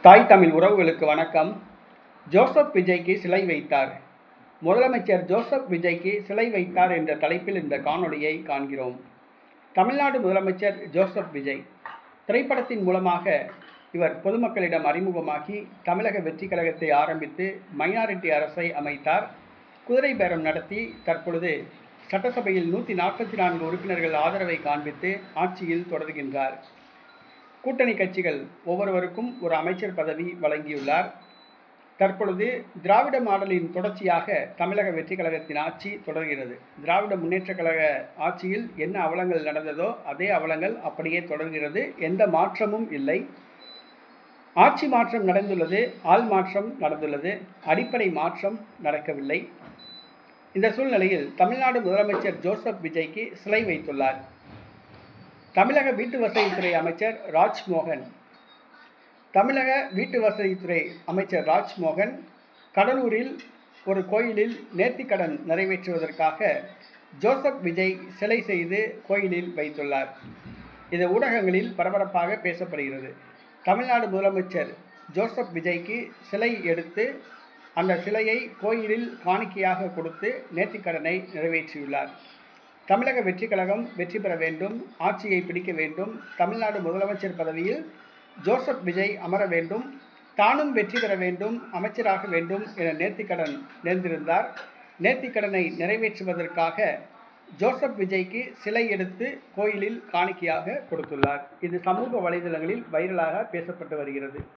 தாய் தமிழ் உறவுகளுக்கு வணக்கம். ஜோசப் விஜய்க்கு சிலை வைத்தார். முதலமைச்சர் ஜோசப் விஜய்க்கு சிலை வைத்தார் என்ற தலைப்பில் இந்த காணொளியை காண்கிறோம். தமிழ்நாடு முதலமைச்சர் ஜோசப் விஜய் திரைப்படத்தின் மூலமாக இவர் பொதுமக்களிடம் அறிமுகமாகி தமிழக வெற்றி கழகத்தை ஆரம்பித்து மைனாரிட்டி அரசை அமைத்தார். குதிரை பேரம் நடத்தி தற்பொழுது சட்டசபையில் 144 உறுப்பினர்கள் ஆதரவை காண்பித்து ஆட்சியில் தொடர்கின்றார். கூட்டணி கட்சிகள் ஒவ்வொருவருக்கும் ஒரு அமைச்சர் பதவி வழங்கியுள்ளார். தற்பொழுது திராவிட மாடலின் தொடர்ச்சியாக தமிழக வெற்றி கழகத்தின் ஆட்சி தொடர்கிறது. திராவிட முன்னேற்ற கழக ஆட்சியில் என்ன அவலங்கள் நடந்ததோ அதே அவலங்கள் அப்படியே தொடர்கிறது. எந்த மாற்றமும் இல்லை. ஆட்சி மாற்றம் நடந்துள்ளது, ஆள் மாற்றம் நடந்துள்ளது, அடிப்படை மாற்றம் நடக்கவில்லை. இந்த சூழ்நிலையில் தமிழ்நாடு முதலமைச்சர் ஜோசப் விஜய்க்கு சிலை வைத்துள்ளார். தமிழக வீட்டு வசதித்துறை அமைச்சர் ராஜ்மோகன் கடலூரில் ஒரு கோயிலில் நேர்த்திக்கடன் நிறைவேற்றுவதற்காக ஜோசப் விஜய் சிலை செய்து கோயிலில் வைத்துள்ளார். இது ஊடகங்களில் பரபரப்பாக பேசப்படுகிறது. தமிழ்நாடு முதலமைச்சர் ஜோசப் விஜய்க்கு சிலை எடுத்து அந்த சிலையை கோயிலில் காணிக்கையாக கொடுத்து நேர்த்திக்கடனை நிறைவேற்றியுள்ளார். தமிழக வெற்றி கழகம் வெற்றி பெற வேண்டும், ஆட்சியை பிடிக்க வேண்டும், தமிழ்நாடு முதலமைச்சர் பதவியில் ஜோசப் விஜய் அமர வேண்டும், தானும் வெற்றி பெற வேண்டும், அமைச்சராக வேண்டும் என நேர்த்திக்கடன் நேர்ந்திருந்தார். நேர்த்திக்கடனை நிறைவேற்றுவதற்காக ஜோசப் விஜய்க்கு சிலை எடுத்து கோயிலில் காணிக்கையாக கொடுத்துள்ளார். இது சமூக வலைதளங்களில் வைரலாக பேசப்பட்டு வருகிறது.